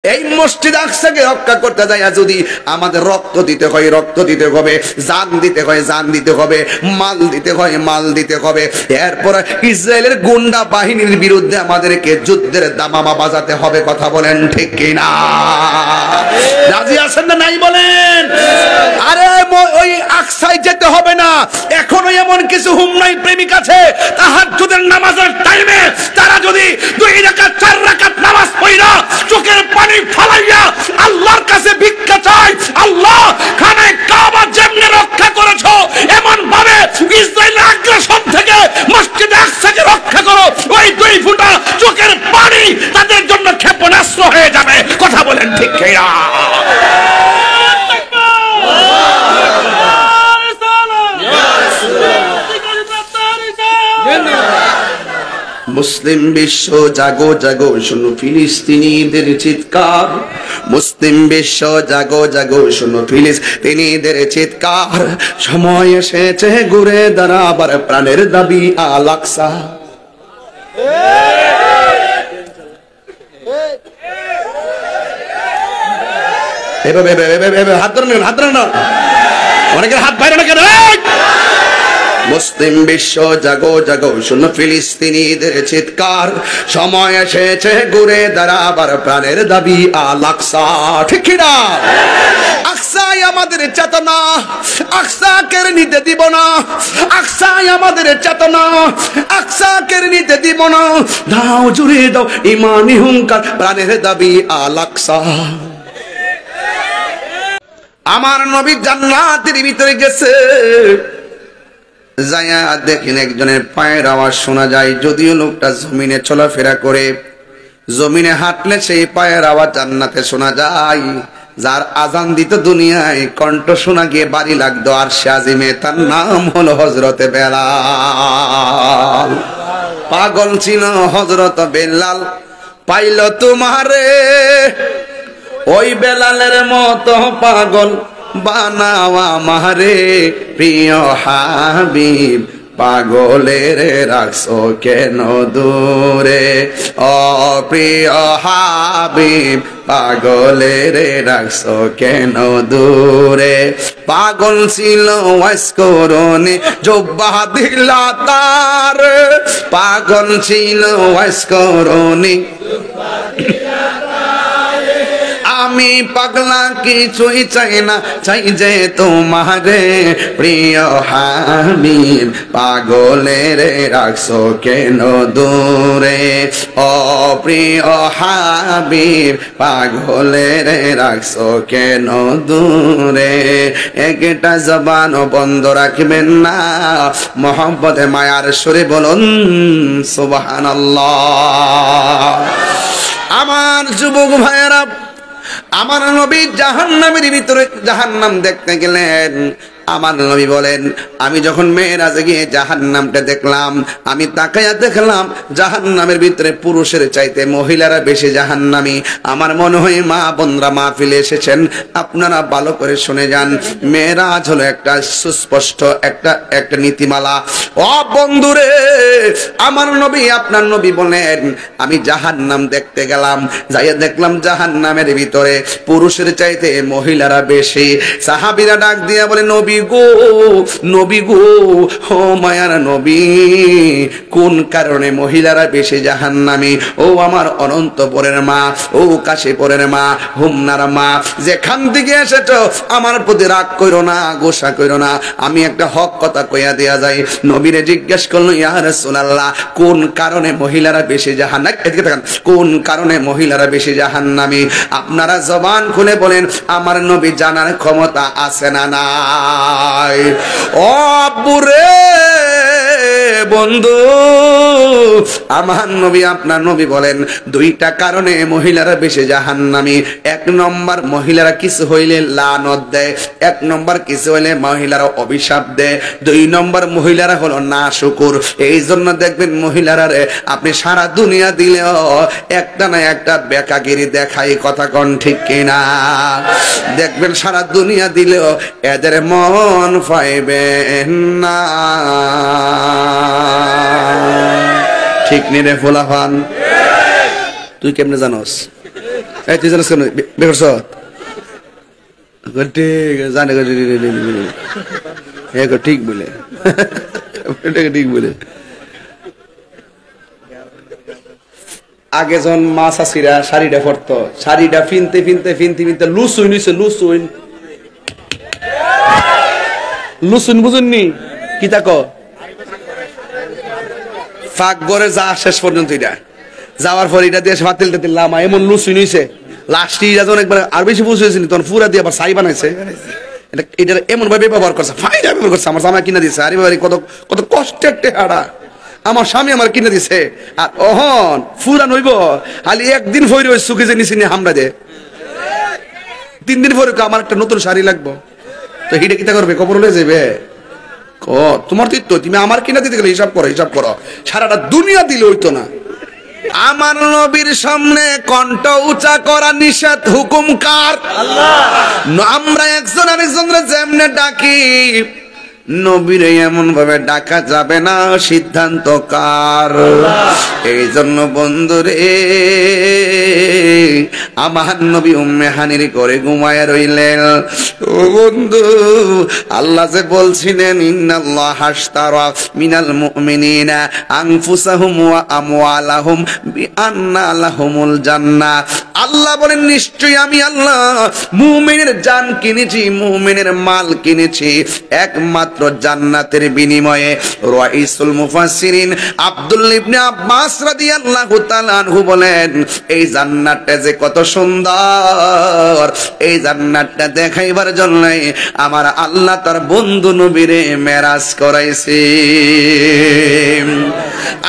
এই মসজিদ আকসাকে রক্ষা করতে যায় যদি আমাদের রক্ত দিতে হয় রক্ত দিতে হবে, জান দিতে হয় জান দিতে হবে, মাল দিতে হয় মাল দিতে হবে। এরপর ইসরায়েলের গুন্ডা বাহিনীর বিরুদ্ধে আমাদেরকে যুদ্ধের দামামা বাজাতে হবে। কথা বলেন ঠিক কিনা? রাজি আছেন না নাই বলেন? আরে ওই আকসায় যেতে হবে না, এখনো এমন কিছু হুমনাই প্রেমিক আছে তাহাজ্জুদের নামাজের টাইমে তারা যদি 2 রাকাত 4 রাকাত নামাজ পড়া চোখের পানি ফালাইয়া আল্লাহর কাছে ভিক্ষা চায়, আল্লাহ খানায় কাবা যেমনি রক্ষা করেছো এমন ভাবে ইসরায়েলের আগ্রাসন থেকে মসজিদে আকসাকে রক্ষা করো, ওই 2 ফোঁটা চোখের পানি তাদের জন্য ক্ষেপণাস্ত্র হয়ে যাবে। কথা বলেন ঠিক কিনা? মুসলিম বিশ্ব জাগো জাগো শোনো ফিলিস্তিনিদের চিৎকার, মুসলিম বিশ্ব জাগো জাগো শোনো ফিলিস্তিনিদের চিৎকার, সময় এসেছে ঘুরে দাঁড়াবার প্রাণের দাবি আল আকসা। হাত ধরেন হাত ধরেন না, অনেকের হাত বাইরে না কেন? মুসলিম বিশ্ব জাগো জাগো শোনো ফিলিস্তিনিদের চিৎকার, সময় এসেছে ঘুরে দাঁড়াবার প্রাণের দাবি আল আকসা। ঠিক কিনা? আকসাই আমাদের চেতনা, আকসাকে নিতে দিব না, আকসাই আমাদের চেতনা, আকসাকে নিতে দিব না। দাও জুড়ে দাও ইমানি হুঙ্কার, প্রাণের দাবি আল আকসা। আমার নবী জান্নাতের ভিতরে গেছে, যায়া দেখেন একজনের পায়ের আওয়াজ শোনা যায়, যদিও লোকটা জমিনে চলাফেরা করে, জমিনে হাঁটলে সেই পায়ের আওয়াজ জান্নাতে শোনা যায়। যার আজান দিত দুনিয়ায় কণ্ঠ শোনা গিয়ে বাড়ি লাগতো আরশে আজিমে, তার নাম হলো হযরতে বেলাল। পাগল ছিল হযরত বেলাল, পাইল তোমারে ওই বেলালের মতো পাগল বানাওয়া মারে প্রিয় হাবিব, পাগলের রাখছো কেন দূরে, ও প্রিয় হাবিব পাগলের রাখছো কেন দূরে। পাগল ছিল ওয়াসকরণে জব্বা দিলা তার, পাগল ছিল ওয়াসকরণে। আমি পাগলা কিছুই চাই না, চাই যে তোমারে প্রিয় হাবিব, পাগলের রাখছো কেন দূরে, ও প্রিয় হাবিব পাগলের রাখছো কেন দূরে। একটা জবান বন্ধ রাখবেন না, মোহাম্মদে মায়ার সুরে বলুন সুবহানাল্লাহ। আমার যুবক ভাইয়েরা, আমার নবী জাহান্নামের ভিতরে জাহান্নাম দেখতে গেলেন। আমার নবী বলেন, আমি যখন মেরাজে গিয়ে জাহান্নামটা দেখলাম, আমি তাকায়া দেখলাম জাহান্নামের ভিতরে পুরুষের চাইতে মহিলারা বেশি জাহান্নামী। আমার মনে হয় মা বোনরা মাহফিলে এসেছেন, আপনারা ভালো করে শুনে যান। মেরাজ হলো একটা সুস্পষ্ট একটা নীতিমালা। ও বন্ধুরে, আমার নবী আপনার নবী বলেন, আমি জাহান্নাম দেখতে গেলাম, যাইয়া দেখলাম জাহান্নামের ভিতরে পুরুষের চাইতে মহিলারা বেশি। সাহাবীরা ডাক দিয়া বলে, নবী গো নবী গো, ও মায়ার নবী, কোন কারণে মহিলারা বেশি জাহান্নামী? ও আমার অনন্তপুরের মা, ও কাশীপুরের মা, হুমনার মা, যেখান থেকে এসেছো আমার প্রতি রাগ কইরো না, গোসা কইরো না, আমি একটা হক কথা কইয়া দেয়া যায়। নবীরে জিজ্ঞেস করলো, ইয়া রাসূলুল্লাহ, কোন কারণে মহিলারা বেশি জাহান্নামী? এদিকে তাকান, কোন কারণে মহিলারা বেশি জাহান্নামী? আপনারা জবান খুলে বলেন, আমার নবী জানার ক্ষমতা আছে না নাই? ও আব্বুরে বন্ধু, আমার নবী আপনার নবী বলেন, 2টা কারণে মহিলারা বেশি জাহান্নামী। 1 নম্বর, মহিলারা কিছু হইলে লানত দেয়। 1 নম্বর, কিছু হইলে মহিলারা অভিশাপ দেয়। 2 নম্বর, মহিলারা হলো নাশুকুর। এই জন্য দেখবেন মহিলারা আপনি সারা দুনিয়া দিলেও একটা না একটা বেকাগিরি দেখাই। কথা কোন ঠিক কিনা? দেখবেন সারা দুনিয়া দিলেও এদের মন পাইবেন না। ঠিক নি রে ফুলাফান? তুই কেমনে জানোস? এই তুই জানিস কেন বেরছ ঠিক জানে ঠিক বলে ঠিক বলে আগে যখন মা চাষিরা শাড়িটা পরতো শাড়িটা ফিনতে ফিনতে ফিনতে ফিনতে লুসুইন হইছে লুসুইন লুসুইন বুঝুননি কি তাকো ফাঁক করে যা শেষ পর্যন্ত এটা যাওয়ার পর এটা দিয়ে ফাতিল টাতিল লামা এমন লুসুইন হইছে লাস্টে এটা যখন একবার আর বেশি বুঝ হয়েছিল তখন পুরা দিয়ে আবার ছাই বানাইছে এটা এমন ভাবে ব্যবহার করছে ফাইন ব্যবহার করছে আমার জামা কিনা দিছে আরে বাবা কত কত কষ্টের টেহারা আমার স্বামী আমার কিনে দিছে আর অহন ফুরান হইব খালি একদিন ফইরে ওই সুখে যে নিচে নিয়ে হামড়া দে 3 দিন পরে আমার একটা নতুন শাড়ি লাগবো তো হিডে কিতা করবে কবর লয়ে যাবে ক তোমার তো তুমি আমার কিনা দিতে গেলে হিসাব করো সারাটা দুনিয়া দিলে হইতো না আমার নবীর সামনে কণ্ঠ উঁচা করা নিষেধ হুকুম কার আল্লাহ আমরা একজন আরেকজনরে যেমনে ডাকি নবীরে এমন ভাবে ডাকা যাবে না সিদ্ধান্ত কার এই জন্য বন্ধুরে আমার নবী উম্মে হানির করে ঘুমায় রইলেন ও বন্ধু আল্লাহ যে বলছিলেন ইন্নাল্লাহ হাশতারা মিনাল মুমিনিনা আনফুসাহুম ওয়া আমওয়ালাহুম বিআন্না লাহুমুল জান্নাহ আল্লাহ বলেন নিশ্চয়ই আমি আল্লাহ মুমিনের জান কিনেছি মুমিনের মাল কিনেছি একমাত্র জান্নাতের বিনিময়ে রাইসুল মুফাসসিরিন আব্দুল্লাহ ইবনে আব্বাস রাদিয়াল্লাহু তাআলা আনহু বলেন এই জান্নাতটা যে কত সুন্দর এই জান্নাতটা দেখাইবার জন্য আমার আল্লাহ তার বন্ধু নবীরে মেরাজ করাইছে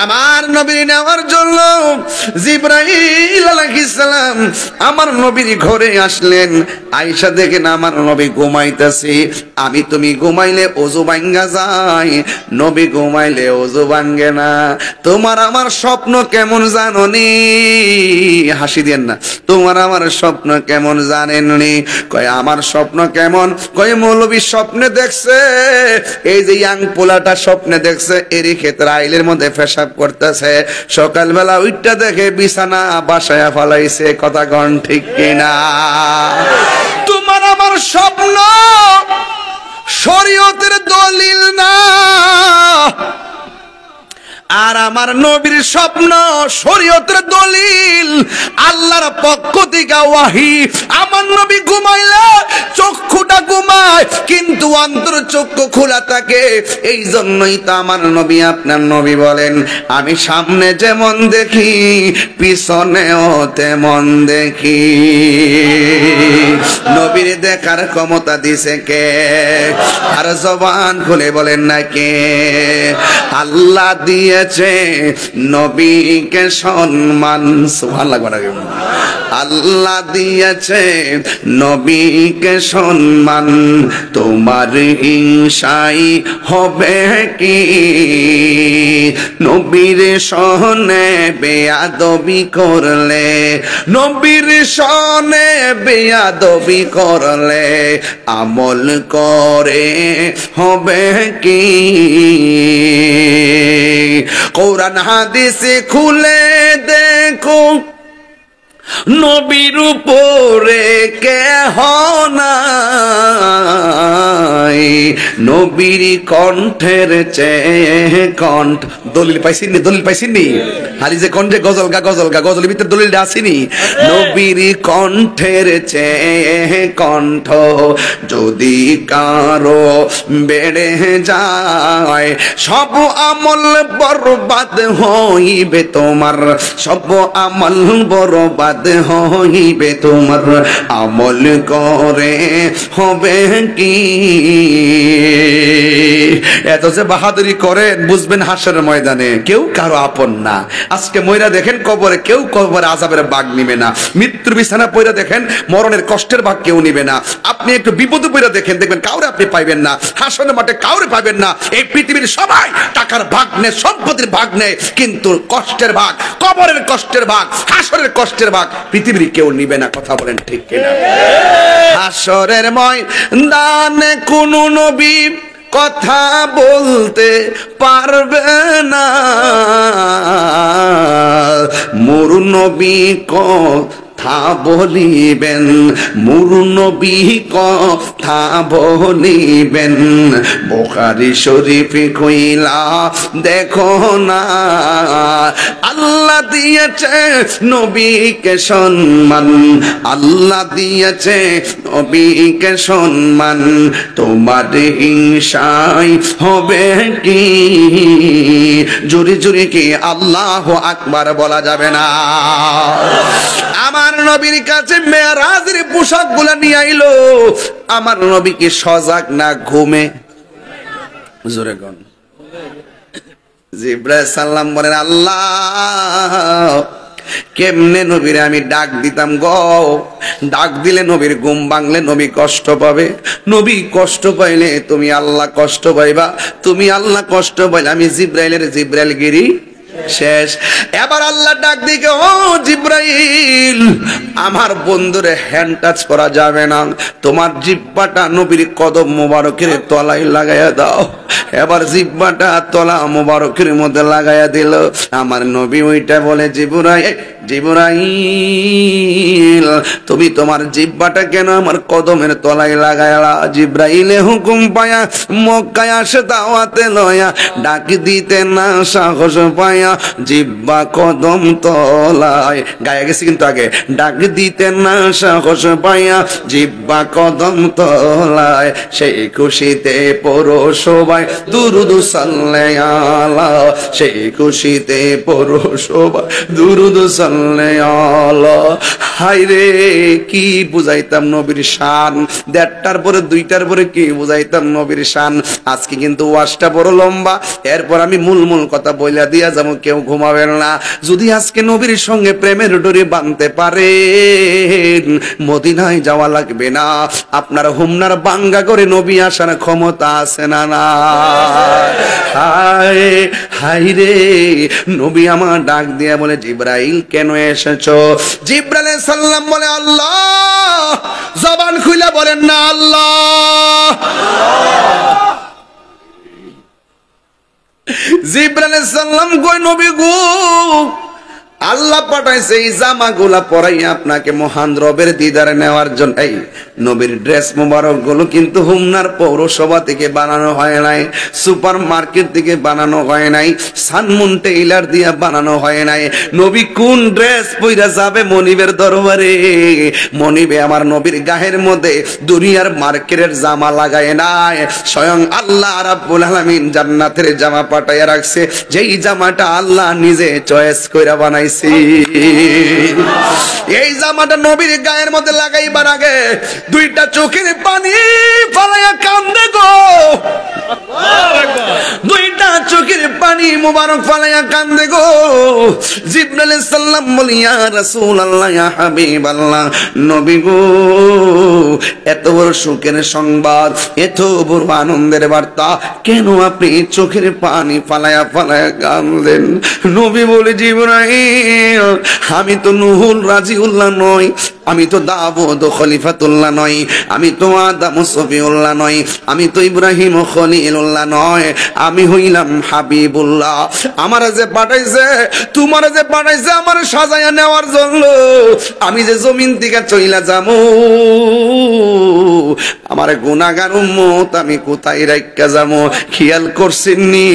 আমার নবীর নেওয়ার জন্য জিবরাইল আলাইহিস সালাম আমার নবীর ঘরে আসলেন আয়েশা দেখেন আমার নবী ঘুমাইতেছে আমি তুমি ঘুমাইলে ওযু ভাঙ্গা যায় নবী ঘুমাইলে ওযু ভাঙ্গে না তোমার আমার স্বপ্ন কেমন জানোনি হাসি দেন না তোমার আমার স্বপ্ন কেমন জানেননি কয় আমার স্বপ্ন কেমন কয় মৌলবী স্বপ্নে দেখছে এই যে ইয়াং পোলাটা স্বপ্নে দেখছে এরই ক্ষেত্রে আইলের মধ্যে পেশাব করতেছে সকালবেলা উইঠটা দেখে বিছানা বাসায়া ফালাইছে কথা কোন ঠিক কিনা তোমার আমার স্বপ্ন শরীয়তের দলিল না আর আমার নবীর স্বপ্ন শরীয়তের দলিল আল্লাহর পক্ষ থেকে ওয়াহি আমার নবী ঘুমাইলে চক্ষুটা ঘুমায় কিন্তু অন্তর চক্ষু খোলা থাকে এই জন্যই তো আমার নবী আপনার নবী বলেন আমি সামনে যেমন দেখি পিছনেও তেমন দেখি নবীর দেখার ক্ষমতা দিছে কে আর জবান খুলে বলেন না কে আল্লাহ দিয়ে নবীকে সম্মান সুবহানাল্লাহ আল্লাহ দিয়েছে নবীকে সম্মান তোমার হিংসাই হবে কি নবীর সনে বেয়াদবি করলে নবীর সনে বেয়াদবি করলে আমল করে হবে কি কোরআন হাদিসে খুলে দেখো নবীর উপরে কেহ নাই নবীর কণ্ঠের চেয়ে কণ্ঠ দলিল পাইছিনি হালি যে কণ্ঠে গজল গা গজলের ভিতরে দলিলটা আসেনি নবীর কণ্ঠের চেয়ে কণ্ঠ যদি কারো বেড়ে যায় সব আমল বরবাদ হইবে তোমার সব আমল বরবাদ হইবে তোমার আমল করে হবে কি এত যে বাহাদুরি করেন বুঝবেন হাসরের ময়দানে কেউ কারো আপন না আজকে ময়রা দেখেন কবরে কেউ কবরে আযাবের ভাগ নিবে না মৃত্যুর বিছানা পয়রা দেখেন মরণের কষ্টের ভাগ কেউ নিবে না আপনি একটু বিপদে পয়রা দেখেন দেখবেন কাউরে আপনি পাইবেন না হাসরের মাঠে কাউরে পাবেন না এই পৃথিবীর সবাই টাকার ভাগ নেয় সম্পত্তির ভাগ নেয় কিন্তু কষ্টের ভাগ কবরের কষ্টের ভাগ হাসরের কষ্টের ভাগ পৃথিবীর কেউ নিবে না কথা বলেন ঠিক কিনা হাসরের ময়দানে কোন নবী কথা বলতে পারবে না মোর নবী কথা বলিবেন, নূর নবী কথা বলিবেন। বুখারী শরীফ কইলা দেখো না, আল্লাহ দিয়েছে নবীকে সম্মান, আল্লাহ দিয়েছে নবীকে সম্মান। তোমার হিংসায় হবে কি? জোরে জোরে কি আল্লাহু আকবার বলা যাবে না? আমার নবীর কাছে মেরাজের পোশাকগুলো নিয়ে আইলো। আমার নবী কি সজাগ না ঘুমে? জোরে কোন? জিবরাইল সাল্লাম বলেন, আল্লাহ কেমনে নবীরে আমি ডাক দিতাম গো, ডাক দিলে নবীর ঘুম ভাঙলে নবী কষ্ট পাবে, নবী কষ্ট পাইলে তুমি আল্লাহ কষ্ট পাইবা, তুমি আল্লাহ কষ্ট পাইলে আমি জিব্রাইল গিরি শেষ। এবার আল্লাহ ডাক দিকে, ও জিব্রাইল, আমার বন্ধুরে হ্যান্ড টাচ করা যাবে না, তোমার জিহ্বাটা নবীর কদম মোবারকের তলায় লাগাইয়া দাও। এবার জিহ্বাটা তলা মোবারকের মধ্যে লাগাইয়া দিল। আমার নবী ওইটা বলে, জিবরাইল তুমি তোমার জিহ্বাটা কেন আমার কদমের তলায় লাগাইলা? জিব্রাইলে হুকুম পায়া মক্কায় আসে দাওয়াতে লয়া, ডাক দিতে না সাহস পায়া জিহ্বা কদম তলায়, গায়ে গেছি কিন্তু আগে, ডাক দিতে না সাহস পায়া জিহ্বা কদম তলায়, সেই খুশিতে পড়ো সবাই দুরুদ সাল্লাল্লাহু, সেই খুশিতে পড়ো সবাই দুরুদ সাল্লাল্লাহু। হায়রে কি বুঝাইতাম নবীর শান, 1:30টার পরে 2টার পরে কি বুঝাইতাম নবীর শান। আজকে কিন্তু ওয়াজটা বড় লম্বা, এরপর আমি মূল কথা বইলা দিয়া যাবো, কেউ ঘুমাবেন না। যদি আজকে নবীর সঙ্গে প্রেমের ডোরি বাঁধতে পারেন, মদিনায় যাওয়া লাগবে না, আপনার হুমনার বাঙ্গা করে নবী আসার ক্ষমতা আছে না? না হায় হায় রে, নবী আমার ডাক দিয়া বলে, জিব্রাইল কেন এসেছো? জিব্রাইল সাল্লাম বলে, আল্লাহ। জবান খুলে বলেন না আল্লাহ। জিব্রাইল সাল্লাম কই, নবী গো, আল্লাহ পাঠাইছে এই জামাগুলা পরাইয়া আপনাকে মহান রবের দিদারে নেওয়ার জন্য। এই নবীর ড্রেস মোবারক গুলো কিন্তু হুমনার পৌরসভা থেকে বানানো হয় নাই, সুপার মার্কেট থেকে বানানো হয় নাই, সানমুন টেইলার দিয়া বানানো হয় নাই। নবী কোন ড্রেস পইরা যাবে মনিবের দরবারে? মনিবে আমার নবীর গায়ের মধ্যে দুনিয়ার মার্কেটের জামা লাগায় নাই, স্বয়ং আল্লাহ রাব্বুল আলামিন জান্নাতের জামা পাঠাইয়া রাখছে, যেই জামাটা আল্লাহ নিজে চয়েস কইরা বানাইছে। এই জামাটা নবীর গায়ের মধ্যে লাগাইবার আগে 2টা চোখের পানি ফালাইয়া কান্দে গো, 2টা চোখের পানি মুবারক ফালাইয়া কান্দে গো। জিবরাইল সাল্লাম বলি, ইয়া রাসূলুল্লাহ, ইয়া হাবিবাল্লাহ, নবী গো, এত বড় সুখের সংবাদ, এত বড় আনন্দের বার্তা, কেন আপনি চোখের পানি ফালাইয়া কান্দলেন? নবী বলে, জিবরাইল, আমি তো নুহুল রাজিউল্লাহ নই, আমি তো দাউদ খলিফাতুল্লাহ নই, আমি তো আদম সফিউল্লাহ নই, আমি তো ইব্রাহিম খলিলুল্লাহ নয়, আমি হইলাম হাবিবুল্লাহ। আমার যে পাঠাইছে, তোমার যে পাঠাইছে আমার সাজায়া নেওয়ার জন্য, আমি যে জমিন থেকে চইলা যাবো, আমার গুনাহগার উম্মত আমি কোথায় রাইখা যাবো? খেয়াল করছেননি?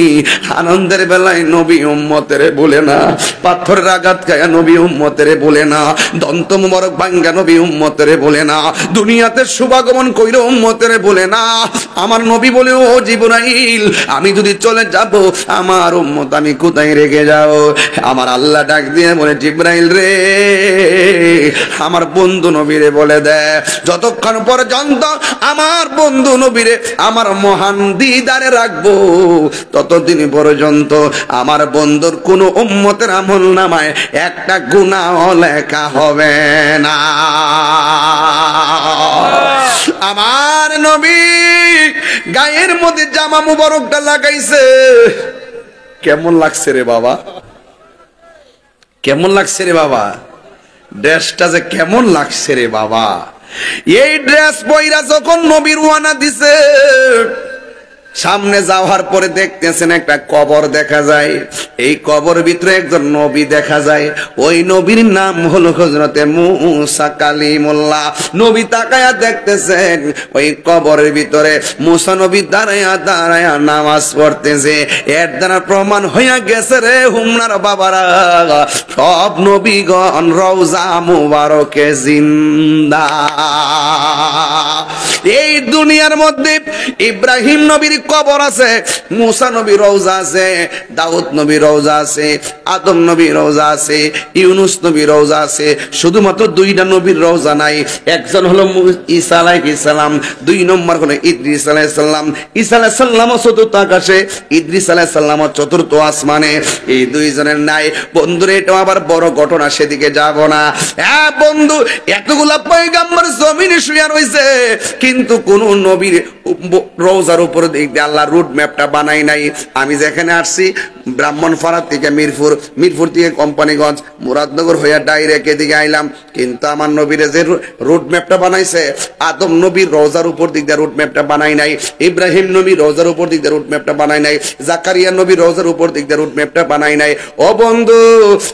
আনন্দের বেলায় নবী উম্মতের বলে না, পাথরের আঘাত খায়া নবী উম্মতের বলে না, দন্ত মোবারক ভাঙ্গা নবী উম্মতের বলে না, দুনিয়াতে শুভাগমন কইরা উম্মতের বলে না। আমার নবী বলে, ও জিবরাইল, আমি যদি চলে যাব আমার উম্মত আমি কোথায় রেখে যাও? আমার আল্লাহ ডাক দিয়ে বলে, জিবরাইল রে, আমার বন্ধু নবীরে বলে দে, যতক্ষণ পর্যন্ত আমার বন্ধু নবীরে আমার মহান দিদারে রাখবো, ততদিন পর্যন্ত আমার বন্ধুর কোন উম্মতের আমল নামায় একটা গুনাহ লেখা হবে না। আমার নবী গায়ের মধ্যে জামা মুবারকটা লাগাইছে, কেমন লাগছে রে বাবা? কেমন লাগছে রে বাবা? ড্রেসটা যে কেমন লাগছে রে বাবা! এই ড্রেস পয়রা যখন নবী রওনা দিছে, সামনে যাওয়ার পরে দেখতেছেন একটা কবর দেখা যায়। এই কবর ভিতরে একজন নবী দেখা যায়। ওই নবীর নাম হলো হযরতে মুসা কালিমুল্লাহ। নবী তাকায়া দেখতেছেন ওই কবরের ভিতরে মুসা নবী দাঁড়ায়া দাঁড়ায়া নামাজ পড়তেছে। এর দ্বারা প্রমাণ হইয়া গেছে রে হুমনার বাবারা, সব নবীগণ রওজা মুবারকে জিন্দা। এই দুনিয়ার মধ্যে ইব্রাহিম নবীর কবর আছে, মুসা নবীর রওজা আছে, দাউদ নবীর রওজা আছে, আদম নবীর রওজা আছে, ইউনুস নবীর রওজা আছে। শুধুমাত্র দুইটা নবীর রওজা নাই। একজন হলো ঈসা আলাইহিস সালাম, দুই নম্বর হলো ইদ্রিস আলাইহিস সালাম। ঈসা আলাইহিস সালাম চতুর্থ আকাশে, ইদ্রিস আলাইহিস সালাম চতুর্থ আসমানে। এই দুইজনের নাই। বন্ধুরে এটা আবার বড় ঘটনা, সেদিকে যাব না। হ্যাঁ বন্ধু, এতগুলা পয়গম্বর জমিনে শুয়ে রইছে, কিন্তু কোন নবীর রওজার উপর দিক দিয়ে আল্লাহ রুট ম্যাপটা বানাই নাই। আমি যেখানে আসছি ব্রাহ্মণপাড়া থেকে মিরপুর, মিরপুর থেকে কোম্পানিগঞ্জ, মুরাদনগর হইয়া ডাইরেক্ট এদিকে আইলাম, কিন্তু আমার নবীর যে রুট ম্যাপটা বানাইছে, আদম নবীর রওজার উপর দিক দিয়ে রুট ম্যাপটা বানাই নাই, ইব্রাহিম নবীর রওজার উপর দিক দিয়ে রুট ম্যাপটা বানাই নাই, জাকারিয়া নবীর রওজার উপর দিক দিয়ে রুট ম্যাপটা বানাই নাই। ও বন্ধু,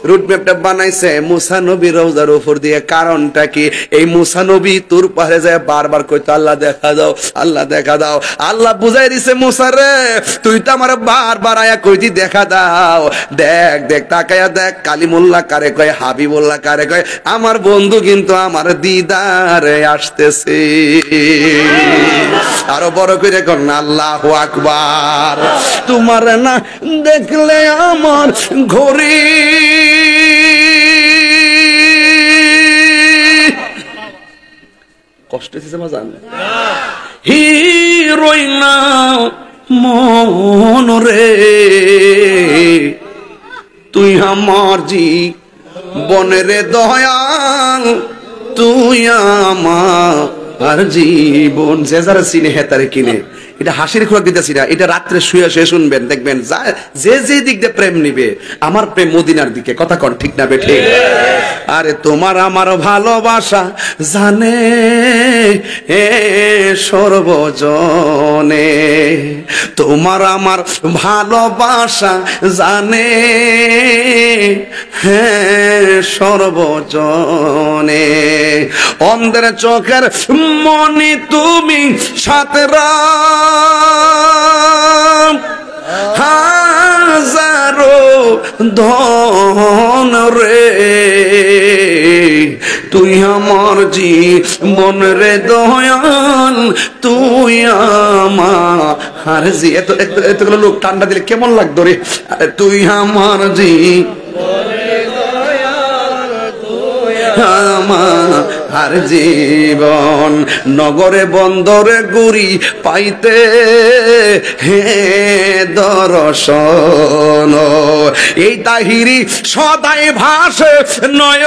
রুট ম্যাপটা বানাইছে মুসা নবীর রওজার উপর দিয়ে। কারণটা কি? এই মুসা নবী তোর পাহাড়ে যায় বারবার কইতো আল্লাহ দেখা দাও, আল্লাহ দেখা দাও। আল্লাহ বুঝাই দিছে মুসা রে, তুই তো আমার বারবার আয়া কইতি দেখা দাও। দেখ দেখ, তাকায়া দেখ, কালিমুল্লাহ কারে কয়, হাবিবুল্লাহ কারে কয়। আমার বন্ধু কিন্তু আমার দিদারে আসতেছে। আরো বড় করে কোন আল্লাহু আকবার। তোমার না দেখলে আমার ঘড়ি কষ্ট হচ্ছে বাজান, হিরোই না মন রে, তুই আমার জীবনের দয়াল, তুই আমার জীবন। যে যারা চিনে হেতারে কিনে, এটা হাসির খোরাক দিতেছি না, এটা রাত্রে শুয়ে শুয়ে শুনবেন, দেখবেন যে যে দিক দিয়ে প্রেম নিবে, আমার প্রেম মদিনার দিকে। কথা কন ঠিক না বেঠে? আরে তোমার আমার ভালোবাসা জানে এ সর্বজনে, তোমার আমার ভালোবাসা জানে হ্যাঁ সর্বজনে। অন্ধের চোখের মনি তুমি সাতরা হাজারো ধন রে, তুই আমার জীবন রে দয়াল, তুই আমার এতগুলো লোক ঠান্ডা দিলে কেমন লাগতো রে। তুই আমার আমার জীবন, নগরে বন্দরে গুরি পাইতে হে দর্শন, এই তাহিরি সদাই ভাসে নয়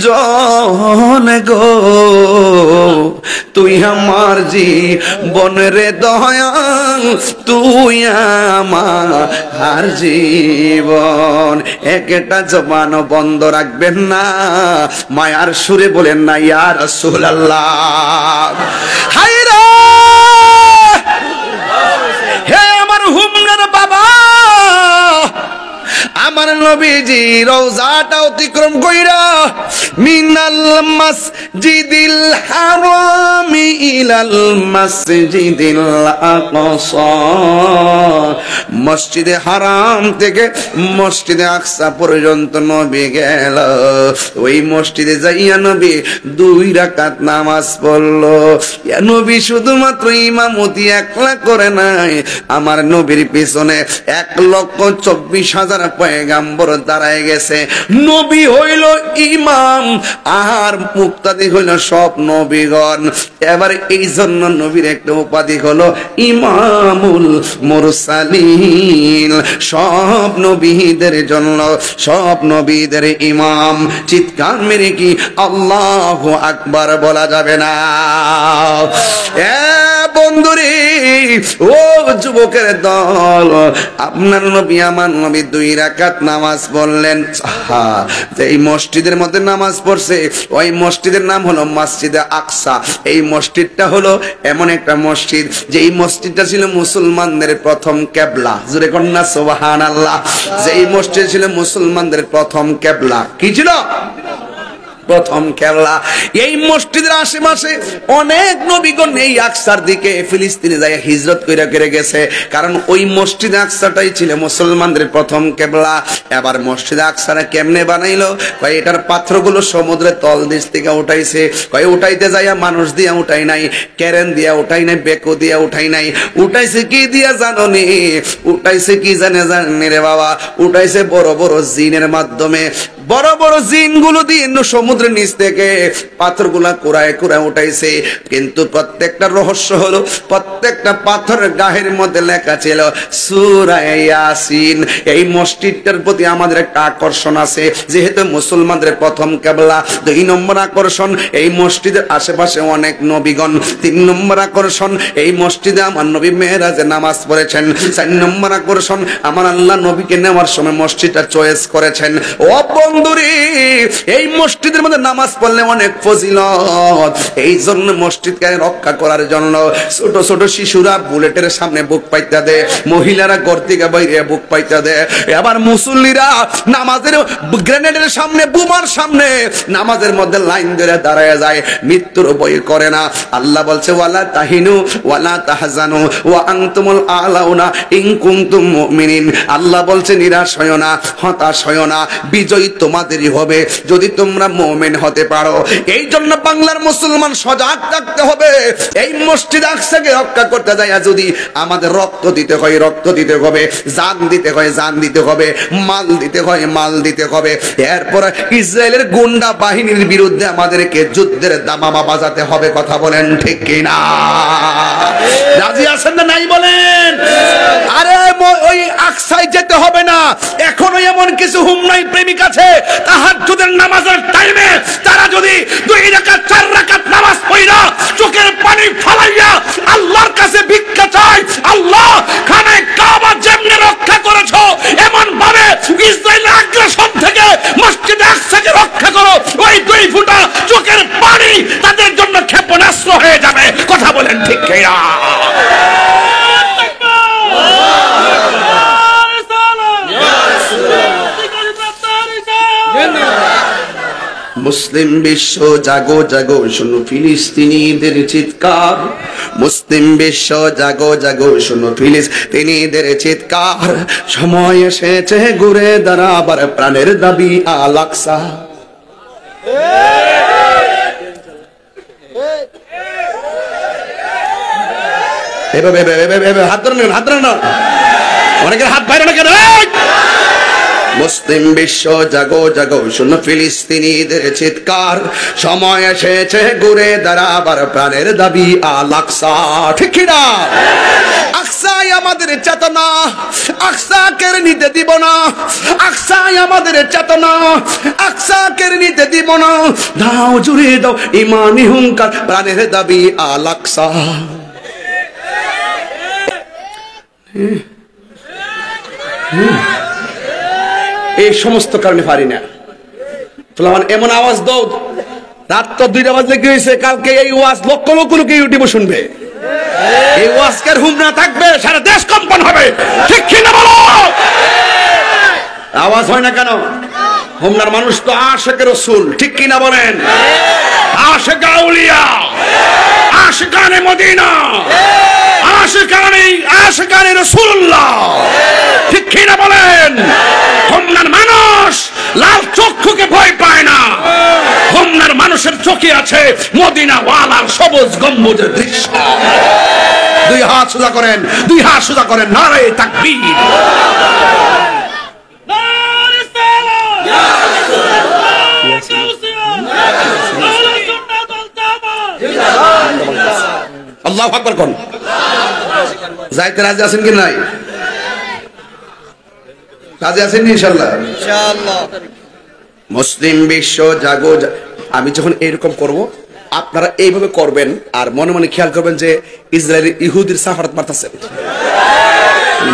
জন গো, তুই আমার জীবন রে দয়াল, তুই আমার জীবন। একটা জবান বন্ধ রাখবেন না, মায়ার সুরে বলেন না ইয়া রাসূলুল্লাহ। হায় রে হে আমার হুমনার বাবা, আমার নবীজি রওজাটা অতিক্রম কইরা মিনাল মাসজিদিল হারামি ইলাল মাসজিদিল আকসা, মসজিদে হারাম থেকে মসজিদে আকসা পর্যন্ত নবী গেল। ওই মসজিদে যাইয়া নবী 2 রাকাত নামাজ পড়লো। নবী শুধুমাত্র ইমামতি একলা করে নাই, আমার নবীর পিছনে 1,24,000 পয়গাম্বর দাঁড়ায় গেছে। নবী হইল ইমাম আর মুক্তাদি হইল সব নবীগণ। এবার এই জন্য নবীর একটা উপাধি হলো ইমামুল মুরসালিন, সব নবীদের জন্য, সব নবীদের ইমাম। চিৎকার মেরে কি আল্লাহু আকবার বলা যাবে না? এ বন্ধুরে, ও যুবকের দল, আপনার নবী আমার নবী 2 রাকাত নামাজ পড়লেন। এই মসজিদের মধ্যে নামাজ পড়ছে, ওই মসজিদের নাম হলো মসজিদে আকসা। এই মসজিদটা হলো এমন একটা মসজিদ যে এই মসজিদটা ছিল মুসলমানদের প্রথম কিবলা। জোরে কন্যা সুবহানাল্লাহ। যে এই মসজিদ ছিল মুসলমানদের প্রথম কিবলা। কি ছিল? প্রথম কিবলা। এই মসজিদের আশেপাশে অনেক নবীগণ এই আকসার দিকে ফিলিস্তিনে যায় হিজরত করে গেছে, কারণ ওই মসজিদ আকসাটাই ছিল মুসলমানদের প্রথম কিবলা। এবার মসজিদ আকসারা কেমনে বানাইলো? কয় এটার পাথরগুলো সমুদ্রের তল দেশ থেকে উঠাইছে। কয় উঠাইতে যাইয়া মানুষ দিয়া উঠাই নাই, কেরেন দিয়া উঠাই নাই, বেকো দিয়া উঠাই নাই। উঠাইছে কি দিয়া জানো নি? উঠাইছে কি জানে রে বাবা? উঠাইছে বড় বড় জিনের মাধ্যমে। বড় বড় জিনগুলো দিয়ে সমুদ্রের নিচ থেকে পাথরগুলা কুড়ায় কুড়ায় উঠাইছে। কিন্তু প্রত্যেকটা রহস্য হলো, প্রত্যেকটা পাথরের গায়ের মধ্যে লেখা ছিল সূরা ইয়াসিন। এই মসজিদটার প্রতি আমাদের একটা আকর্ষণ আছে, যেহেতু মুসলমানদের প্রথম কিবলা। 2 নম্বর আকর্ষণ, এই মসজিদের আশেপাশে অনেক নবীগণ। 3 নম্বর আকর্ষণ, এই মসজিদে আমার নবী মেরাজে নামাজ পড়েছেন। 4 নম্বর আকর্ষণ, আমার আল্লাহ নবীকে নেওয়ার সময় মসজিদটা চয়েস করেছেন। ও বন্ধুরে, এই মসজিদের মধ্যে নামাজ পড়লে অনেক ফজিলত। এই জন্য মসজিদকে রক্ষা করার জন্য ছোট ছোট শিশুরা বুলেটের সামনে বুক পাইতা দেয়, মহিলারা ঘর থেকে বাইরে বুক পাইতা দেয়, আবার মুসল্লিরা নামাজের গ্রেনেডের সামনে, বোমার সামনে নামাজের মধ্যে লাইন ধরে দাঁড়ায় যায়, মৃত্যুর ভয় করে না। আল্লাহ বলছে ওয়ালা তাহিনু ওয়ালা তাহজানু ওয়া আনতুমুল আলাউনা ইন কুনতুম মুমিনিন। আল্লাহ বলছে নিরাশ হয়ো না, হতাশ হয়ো না, বিজয়ী তোমাদেরই হবে যদি তোমরা মুমিন হতে পারো। এই জন্য বাংলার মুসলমান সজাগ থাকতে হবে। এই মসজিদ আকসাকে রক্ষা করতে যায় যদি আমাদের রক্ত দিতে হয় রক্ত দিতে হবে, জান দিতে হয় জান দিতে হবে, মাল দিতে হয় মাল দিতে হবে। এরপর ইসরায়েলের গুন্ডা বাহিনীর বিরুদ্ধে আমাদেরকে যুদ্ধের দামামা বাজাতে হবে। কথা বলেন ঠিক কিনা? রাজি আছেন না নাই বলেন? আরে ওই আকসায় যেতে হবে না। এখনো এমন কিছু হুমনাই প্রেমিক আছে, তাহাজ্জুদের নামাজের টাইমে তারা যদি 2 রাকাত 4 রাকাত নামাজ পড়া চোখের পানি ফলাইয়া আল্লাহর কাছে ভিক্ষা চায়, আল্লাহ খানে কাবা যেমনে রক্ষা করেছো এমন ভাবে ইসরায়েলের আগ্রাসন থেকে মসজিদ আকসাকে রক্ষা করো। ওই 2 ফোঁটা চোখের পানি তাদের জন্য ক্ষেপণাস্ত্র হয়ে যাবে। কথা বলেন ঠিক কিনা? মুসলিম বিশ্ব জাগো জাগো শোনো ফিলিস্তিনিদের চিৎকার। মুসলিম বিশ্ব জাগো জাগো শোনো ফিলিস্তিনিদের চিৎকার। সময় এসেছে ঘুরে দাঁড়াবার প্রাণের দাবি আল আকসা। হাত ধরেন হাত ধরেন, অনেকের হাত বাইরে না কেন? মুসলিম বিশ্ব জাগো জাগো শোনো ফিলিস্তিনিদের চিৎকার। সময় এসেছে ঘুরে দাঁড়াবার প্রাণের দাবি আল আকসা। ঠিক না? আকসাই আমাদের চেতনা, আকসা কেড়ে নিতে দিব না। আকসাই আমাদের চেতনা, আকসা কেড়ে নিতে দিব না। দাও জুড়ে দাও ইমানি হুঙ্কার, প্রাণের দাবি আল আকসা। এই সমস্ত কারণে পারি না। এমন আওয়াজ দাও, রাত তো 2টা বাজলে কি হয়েছে? কালকে এই ওয়াজ লক্ষ লক্ষ লোক ইউটিউবে শুনবে। এই ওয়াজকের হুমনা থাকবে, সারা দেশ কম্পন হবে। ঠিক কি না বলো? আওয়াজ হয় না কেন? হুমনার মানুষ তো আশিকে রাসূল। ঠিক কি না বলেন? আশিক আউলিয়া, আশিকানে মদিনা, আশিকানে রাসূলুল্লাহ। ঠিক কি না বলেন? হোমনার মানুষ লাল চক্ষুকে ভয় পায় না। হোমনার মানুষের চোখে আছে মদিনা ওয়ালার সবুজ গম্বুজের দৃশ্য। 2 হাত সোজা করেন, 2 হাত সোজা করেন, নারে তাকবীর। আল্লাহু আকবার কোন যাইতে রাজি আছেন কি নাই? রাজি আছেন ইনশাআল্লাহ? ইনশাআল্লাহ। মুসলিম বিশ্ব জাগো। আমি যখন এরকম করব আপনারা এইভাবে করবেন আর মনে মনে খেয়াল করবেন যে ইসরায়েলের ইহুদির সাফারাত মারতেছেন।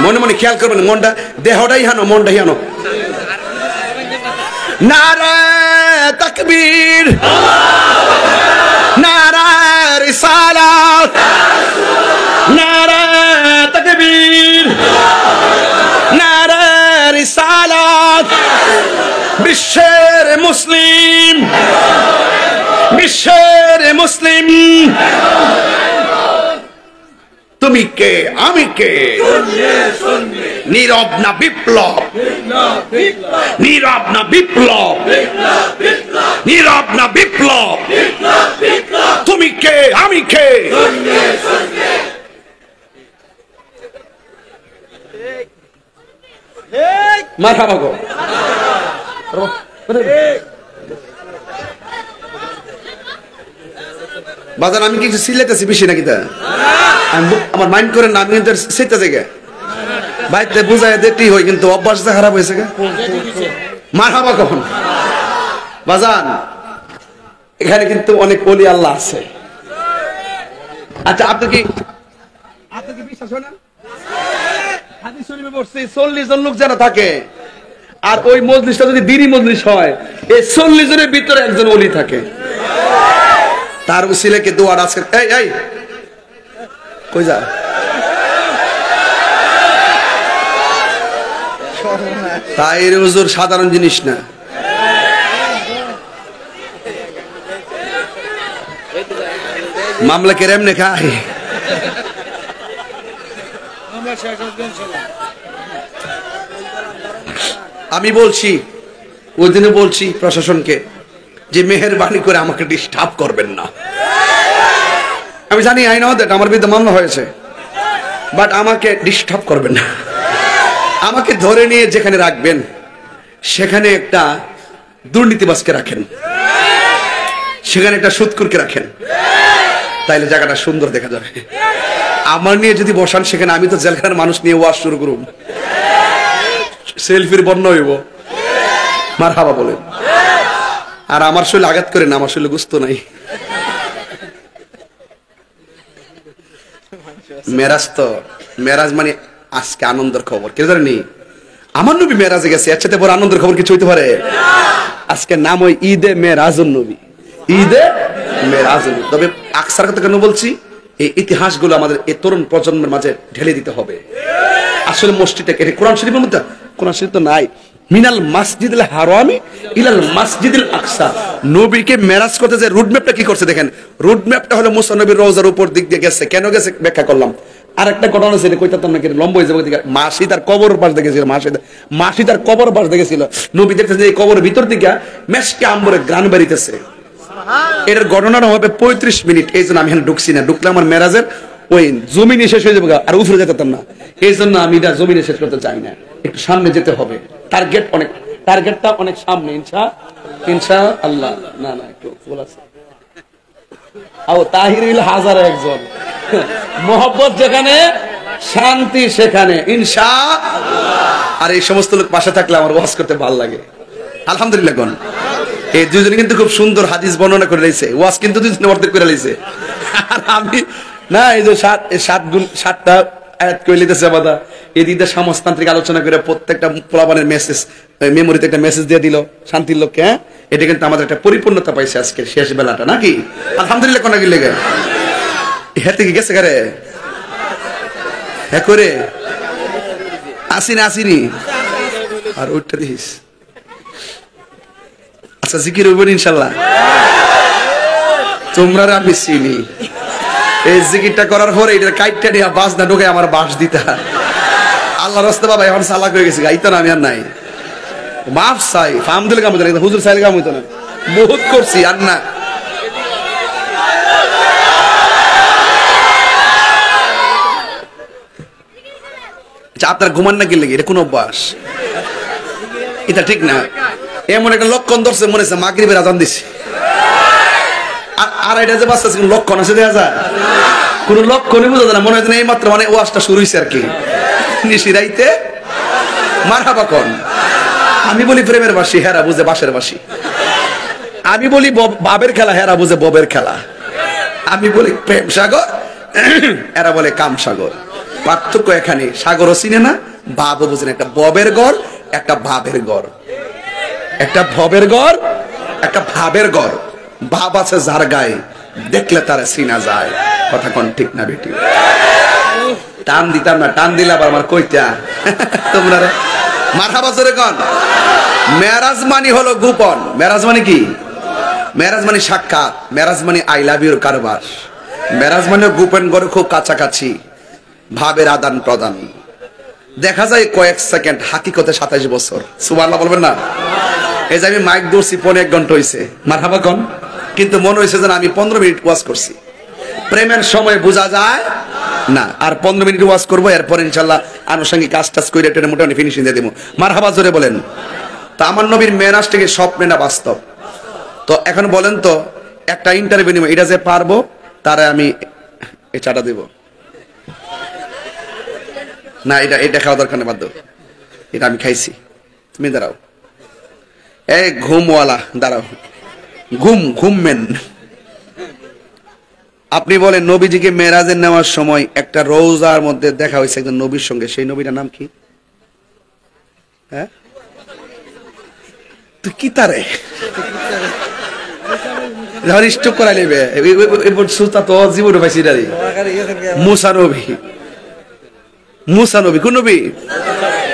মনে মনে খেয়াল করবেন, মনটা দেহটাই হানো, মনটাই হানো। নারে তাকবীর, নারে রিসালাত, নারে তাকবীর, নারে রিসালাত। বিশ্বের মুসলিম, বিশ্বের মুসলিম, তুমি কে আমি কে? নীরব না বিপ্লব, নীরব না বিপ্লব, নীরব না বিপ্লব। তুমি কে আমি কে? মারহাবা গো। বাজার আমি কিছু সিলেতেছি বেশি নাকি? তা আমার মাইন্ড করেন না, আমি কিন্তু সেটা জায়গা বাইতে বুঝাই দিতেই হয়, কিন্তু অভ্যাসটা খারাপ হয়েছে। মারহাবা কখন বাজান? এখানে কিন্তু অনেক ওলি আল্লাহ আছে। আচ্ছা, আপনি কি বিশ্বাস হয় না? হাদিস শরীফে পড়ছি 40 জন লোক যারা থাকে, আর ওই মজলিসটা যদি দিনী মজলিস হয়, এই 40 জনের ভিতরে একজন ওলি থাকে। তার উসিলাকে দোয়ার আছে। এই এই কই যা? তাই হুজুর সাধারণ জিনিস না। মামলা কে এমনি খায়। আমি বলছি, ওই দিনে বলছি প্রশাসনকে যে মেহেরবানি করে আমাকে ডিস্টার্ব করবেন না। আমি জানি আই নো দ্যাট আমার বিরুদ্ধে মামলা হয়েছে, বাট আমাকে ডিস্টার্ব করবেন না। আমাকে ধরে নিয়ে যেখানে রাখবেন সেখানে একটা দুর্নীতিবাজকে রাখেন, সেখানে একটা সুদখোরকে রাখেন, তাইলে জায়গাটা সুন্দর দেখা যাবে। আমার নিয়ে যদি বসান সেখানে, আমি তো জেলখানার মানুষ নিয়ে ওয়াজ শুরু করব, সেলফির বর্ণ হইব। মারহাবা বলেন। আর আমার শরীরে আঘাত করে না, আমার শরীরে গুস্ত নাই। মেরাজ তো, মেরাজ মানে আজকে আনন্দের খবর, কে জানেনি? আমার নবী মেরাজে গেছে, এর সাথে বড় আনন্দের খবর কিছু হইতে পারে? আজকে নাম ওই ঈদে মেরাজুন নবী, ঈদে মেরাজুন। তবে আকসার কথা কেন বলছি, এই ইতিহাসগুলো আমাদের এই তরুণ প্রজন্মের মাঝে ঢেলে দিতে হবে। আসলে মসজিদটা কে? কোরআন শরীফের মধ্যে, কোরআন শরীফ তো নাই। মিনাল মাসজিদুল হারামি ইলাল মাসজিদুল আকসা। নবীকে মেরাজ করতে যে রুটম্যাপটা কি করছে দেখেন। রুটম্যাপটা হলো মুসা নবীর রওজার উপর দিক দিয়ে গেছে। কেন গেছে ব্যাখ্যা করলাম। আর একটা ঘটনা আছে, কইতাম নাকি লম্বা হয়ে যাবে। মাসি তার কবর পাশ দেখেছিল, মাসি তার কবর পাশ দেখেছিল। নবী দেখতেছে এই কবরের ভিতর দিকে মেশকে আম্বরে গ্রান বেরিতেছে। এটার ঘটনাটা হবে 35 মিনিট। এই জন্য আমি এখানে ঢুকছি না, ঢুকলে আমার মেরাজের ওই জমিনে শেষ হয়ে যাবে, আর উপরে যেতাম না। এই জন্য আমি এটা জমিনে শেষ করতে চাই না, একটু সামনে যেতে হবে। টার্গেটটা অনেক সামনে। ইনশাআল্লাহ। না না, একটু বল আছে। আও তাহিরুল হাজার একজন। মোহব্বত যেখানে, শান্তি সেখানে, ইনশাআল্লাহ। আর এই সমস্ত লোক পাশে থাকলে আমার ওয়াজ করতে ভালো লাগে। আলহামদুলিল্লাহ। কোন এই দুজনে কিন্তু খুব সুন্দর হাদিস বর্ণনা করে লাইছে, ওয়াজ কিন্তু দুজনে অর্ধেক করে লাইছে। আর আমি না, এই যে 7টা আয়াত কই লিতেছে বাদা, এই দিকটা সমাজতান্ত্রিক আলোচনা করে প্রত্যেকটা পোলাপানের মেসেজ মেমোরিতে একটা মেসেজ দিয়ে দিল শান্তির লোককে। হ্যাঁ, এটা কিন্তু আমাদের একটা পরিপূর্ণতা পাইছে আজকের শেষ বেলাটা, নাকি? আলহামদুলিল্লাহ। কোন গিলে গে হ্যাঁ থেকে গেছে গারে হ্যাঁ করে আসিনি আসিনি আর ওইটা দিস। আচ্ছা, জিকির হইব ইনশাল্লাহ। তোমরা আমি চিনি। এই জিকিরটা করার পরে এটা কাইটটা নিয়ে বাস না ঢোকে আমার বাস দিতা। আল্লাহ রাস্তা বাবা এখন সালাক হয়ে গেছে, গাইতো না আমি আর নাই। মাফ চাই, ফার্ম দিলে কাম হইতো না, হুজুর চাইলে কাম হইতো না। বহুত করছি আর না। আপনার ঘুমান না গেলে এটা কোন অভ্যাস? এটা ঠিক না। এমন একটা লক্ষণ ধরছে, মনে হচ্ছে মাগরিবের আজান দিছে। আর এটা যে বাচ্চা লক্ষণ আছে, দেখা যায় কোন লক্ষণই বোঝা যায় না। মনে হয় এই মাত্র মানে ওয়াজটা শুরু হয়েছে আর কি। নিশিরাইতে মারহাবা কোন। আমি বলি প্রেমের বাসি, হেরা বুঝে বাসের বাসি। আমি বলি বাবের খেলা, হেরা বুঝে ববের খেলা। আমি বলি প্রেম সাগর, এরা বলে কাম সাগর। পার্থক্য এখানে, সাগরও চিনে না, ভাবও বুঝে না। একটা ববের ঘর, একটা ভাবের ঘর। একটা ভবের ঘর, একটা ভাবের ঘর। ভাব আছে যার গায়ে, দেখলে তারা চিনা যায়। কথা কোন ঠিক না বেটি? টান দিতাম না, টান দিলে আবার আমার কইতা তোমরা মারহাবা জোরে কোন। মেরাজ মানে হলো গোপন। মেরাজ মানে কি? মেরাজ মানে সাক্ষাৎ, মেরাজ মানে আই লাভ ইউর কারবার। মেরাজ মানে গোপন করে খুব কাছাকাছি, ভাবের আদান প্রদান। দেখা যায় কয়েক সেকেন্ড, হাকিকতে 27 বছর। সুবহানাল্লাহ বলবেন না? এই যে আমি মাইক ধরছি 1 ঘন্টা হয়েছে, মারহাবা কোন। কিন্তু মনে হয়েছে যেন আমি 15 মিনিট ওয়াজ করছি। প্রেমের সময় বোঝা যায় না। আর 15 মিনিট ওয়াজ করবো, এরপর ইনশাল্লাহ আনুষঙ্গিক কাজ টাজ করে টেনে মোটামুটি ফিনিশিং দিয়ে দেবো। মারহাবা জোরে বলেন। তা আমার নবীর মেরাজ থেকে স্বপ্নে না বাস্তব? তো এখন বলেন তো, একটা ইন্টারভিউ নিব, এটা যে পারবো তারা আমি এই চাটা দেব না? এটা খাওয়া দরকার নেই, বাধ্য। এটা আমি খাইছি। তুমি দাঁড়াও, এই ঘুমওয়ালা দাঁড়াও, ঘুমমেন। আপনি বলেন নবীজিকে মেরাজে নেওয়ার সময় একটা রোজার মধ্যে দেখা হয়েছে একজন নবীর সঙ্গে, সেই নবীটার নাম কি? হ্যাঁ, তুই কি তারে স্টক করা নেবে? সুতা তো জীবন পাইছি। মুসা নবী, মুসা নবী কোন নবী?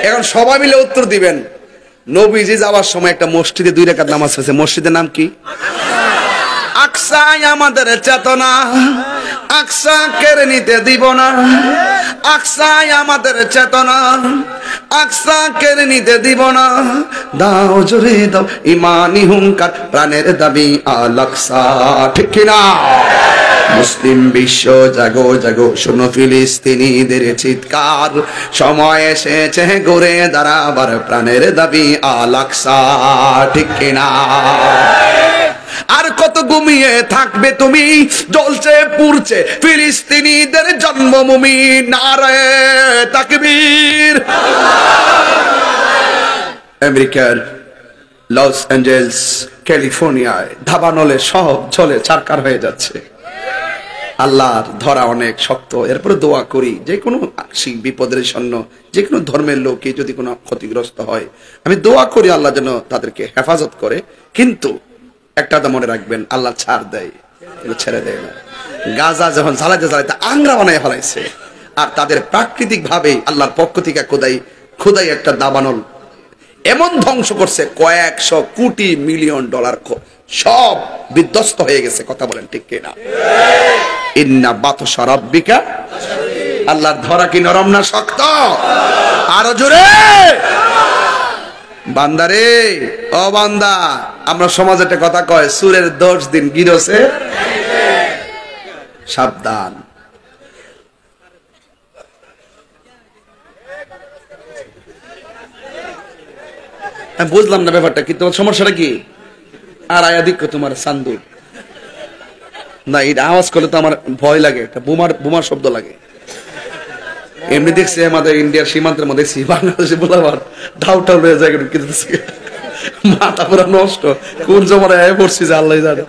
এখন সবাই মিলে উত্তর দিবেন। নবীজি যাওয়ার সময় একটা মসজিদে 2 রাকাত নামাজ পড়েছে। মসজিদের নাম কি? আকসাই আমাদের চেতনা, আকসা কেড়ে নিতে দিব না। আকসাই আমাদের চেতনা, আকসা কেড়ে নিতে দিব না। দাও জোরে দাও ইমানি হুঙ্কার, প্রাণের দাবি আল আকসা। ঠিক কিনা? মুসলিম বিশ্ব জাগো জাগো, শোনো ফিলিস্তিনিদের চিৎকার। সময় এসেছে ঘুরে দাঁড়াবার, প্রাণের দাবি আল আকসা। ঠিক কিনা? আর কত ঘুমিয়ে থাকবে তুমি, জ্বলছে পুড়ছে ফিলিস্তিনিদের জন্মভূমি। নারে তাকবীর। আমেরিকার লস অ্যাঞ্জেলস, ক্যালিফোর্নিয়ায় দাবানলে সব জ্বলে ছারখার হয়ে যাচ্ছে। আল্লাহর ধরা অনেক শক্ত। এরপরে দোয়া করি, যে কোনো বিপদের জন্য, যে কোনো ধর্মের লোকে যদি কোনো ক্ষতিগ্রস্ত হয়, আমি দোয়া করি আল্লাহ যেন তাদেরকে হেফাজত করে। কিন্তু একটা তো মনে রাখবেন, আল্লাহ ছাড় দেয়, ছেড়ে দেয় না। গাজা যখন জ্বালাইতে জ্বালাইতে আংরা বানায় ফেলাইছে, আর তাদের প্রাকৃতিক ভাবে আল্লাহর পক্ষ থেকে খোদাই একটা দাবানল এমন ধ্বংস করছে, কয়েকশো কোটি মিলিয়ন ডলার সব বিধ্বস্ত হয়ে গেছে। কথা বলেন ঠিক কিনা? ইন্না বাতশা রাব্বিকা, আল্লাহর ধরা কি নরম না শক্ত? আরো জোরে। বান্দারে, ও বান্দা, আমরা সমাজে একটা কথা কয়, সুরের 10 দিন গিরছে, সাবধান। আমি বুঝলাম না ব্যাপারটা কি, তোমার সমস্যাটা কি? আর আয়া দিক তোমার সান্দু না, এটা আওয়াজ করলে তো আমার ভয় লাগে, একটা বোমার শব্দ লাগে। এমনি দেখছি আমাদের ইন্ডিয়ার সীমান্তের মধ্যে দেখছি, বাংলাদেশে বলাবার ঢাউটাল হয়ে যায়, কিন্তু মাথা পুরো নষ্ট। কোন জমানায় পড়ছি যে আল্লাহ জানে।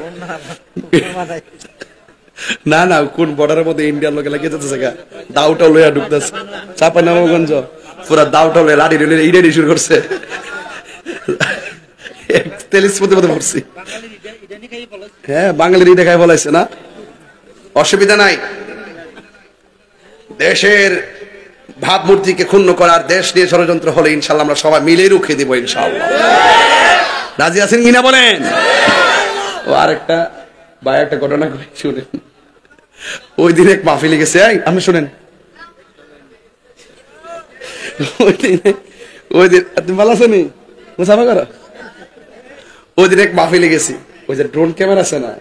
না না, কোন বর্ডারের মধ্যে ইন্ডিয়ার লোকে লাগিয়ে যেতেছে, দাউটা লইয়া ঢুকতেছে। চাঁপাইনবাবগঞ্জ পুরা দাউটা লইয়া লাঠি লইয়া ইডাই শুরু করছে। তেলিশপতি মধ্যে পড়ছি। হ্যাঁ, বাঙালির দেখায় বলাইছে না, অসুবিধা নাই। দেশের ভাবমূর্তিকে ক্ষুণ্ণ করার, দেশ নিয়ে ষড়যন্ত্র হলে ইনশাল্লাহ আমরা সবাই মিলে রুখে দিব ইনশাল্লাহ। রাজি আছেন কিনা বলেন? ও আরেকটা ভাই একটা ঘটনা শুনেন। ওই দিন এক মাহফিলে গেছে, আপনি শুনেন। ওই দিন তুমি ভালো আছো নি? মুসাফা করো। ওই দিন এক মাহফিলে গেছি, ওই যে ড্রোন ক্যামেরা আছে না,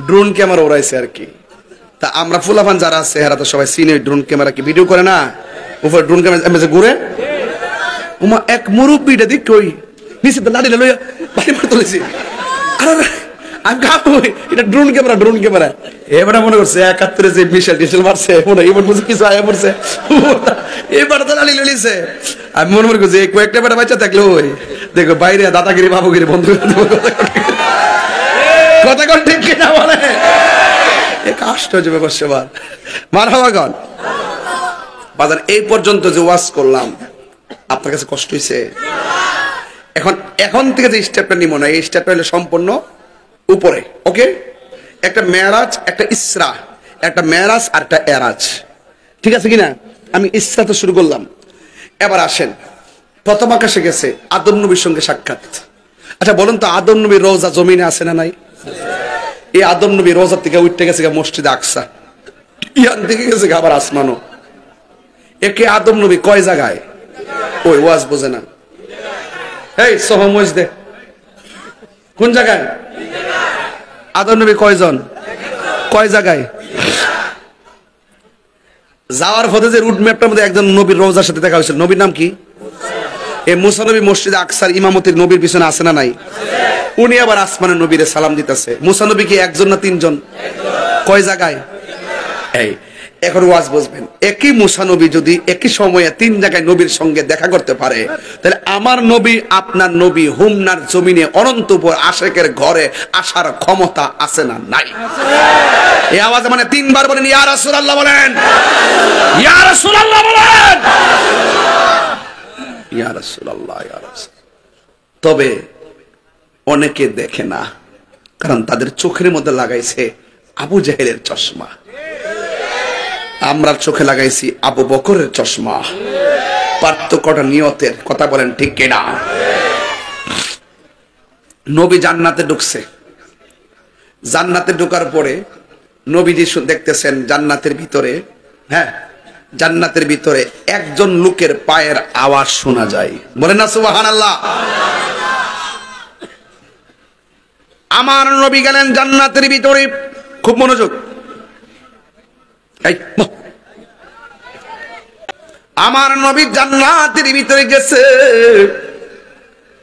ড্রোন ক্যামেরা ওড়াইছে আর কি। তা আমরা ফুলাফান যারা আছে এরা তো সবাই সিনে ড্রোন ক্যামেরা কি ভিডিও করে না, উপরে ড্রোন ক্যামেরা ঘুরে। ওমা এক মুরব্বিটা দিক কই নিচে লাঠি লইয়া বাড়ি মার তুলেছি। আরে আমি খাবো, এটা ড্রোন ক্যামেরা। এবারে মনে করছে 71 যে মিসাইল মারছে, এবার বুঝে কিছু আয়া পড়ছে, এবার তো লাঠি লইছে। আমি মনে করছি কয়েকটা বেটা বাচ্চা থাকলে ওই দেখো বাইরে দাদাগিরি বাবুগিরি বন্ধ করে দেবো। কথা কোন ঠিক কিনা বলে? এক আশ্চর্য ব্যাপার সেবার মারহাবা গান বাজার। এই পর্যন্ত যে ওয়াজ করলাম আপনার কাছে কষ্ট হয়েছে? এখন থেকে যে স্টেপটা নিব না, এই স্টেপটা হলো সম্পূর্ণ উপরে। ওকে, একটা মেরাজ, একটা ইসরা, একটা মেরাজ আর একটা এরাজ, ঠিক আছে কিনা? আমি ইসরা তো শুরু করলাম, এবার আসেন প্রথম আকাশে গেছে আদম নবীর সঙ্গে সাক্ষাৎ। আচ্ছা বলুন তো, আদম নবীর রোজা জমিনে আছে না নাই? এই আদম নবী রোজা থেকে উঠতে গেছে মসজিদে আকসা, ইয়ান থেকে গেছে আবার আসমানো। একে আদম নবী কয় জায়গায়? ওই ওয়াজ বোঝে না। এই সোহমজ দে কোন জায়গায়? আদম নবী কয়জন, কয় জায়গায়? যাওয়ার পথে যে রুট ম্যাপটার মধ্যে একজন নবীর রোজার সাথে দেখা হয়েছিল, নবীর নাম কি? এই মুসা নবী মসজিদে আকসার ইমামতির নবীর পিছনে আছে না নাই? উনি আবার আসমানের নবীরে সালাম দিতেছে। মুসা নবী কি একজন না তিনজন? কয় জায়গায়? এই এখন ওয়াজ বুঝবেন, একই মুসা নবী যদি একই সময়ে তিন জায়গায় নবীর সঙ্গে দেখা করতে পারে, তাহলে আমার নবী আপনার নবী হুমনার জমিনে অনন্তপুর আশেকের ঘরে আসার ক্ষমতা আছে না নাই? এই আওয়াজ মানে তিনবার বলেন ইয়া রাসূলুল্লাহ, বলেন ইয়া রাসূলুল্লাহ, বলেন ইয়া রাসূলুল্লাহ, ইয়া রাসূল। তবে অনেকে দেখে না, কারণ তাদের চোখের মধ্যে লাগাইছে আবু জাহেলের চশমা, আমরা চোখে লাগাইছি আবু বকরের চশমা। পার্থক্যটা নিয়তের, কথা বলেন ঠিক কিনা? নবী জান্নাতে ঢুকছে, জান্নাতে ঢোকার পরে নবীজি দেখতেছেন জান্নাতের ভিতরে, হ্যাঁ জান্নাতের ভিতরে একজন লোকের পায়ের আওয়াজ শোনা যায়। বলেন না সুবহানাল্লাহ। আমার নবী গেলেন জান্নাতের ভিতরে, খুব মনোযোগ। আমার নবী জান্নাতের ভিতরে গেছে,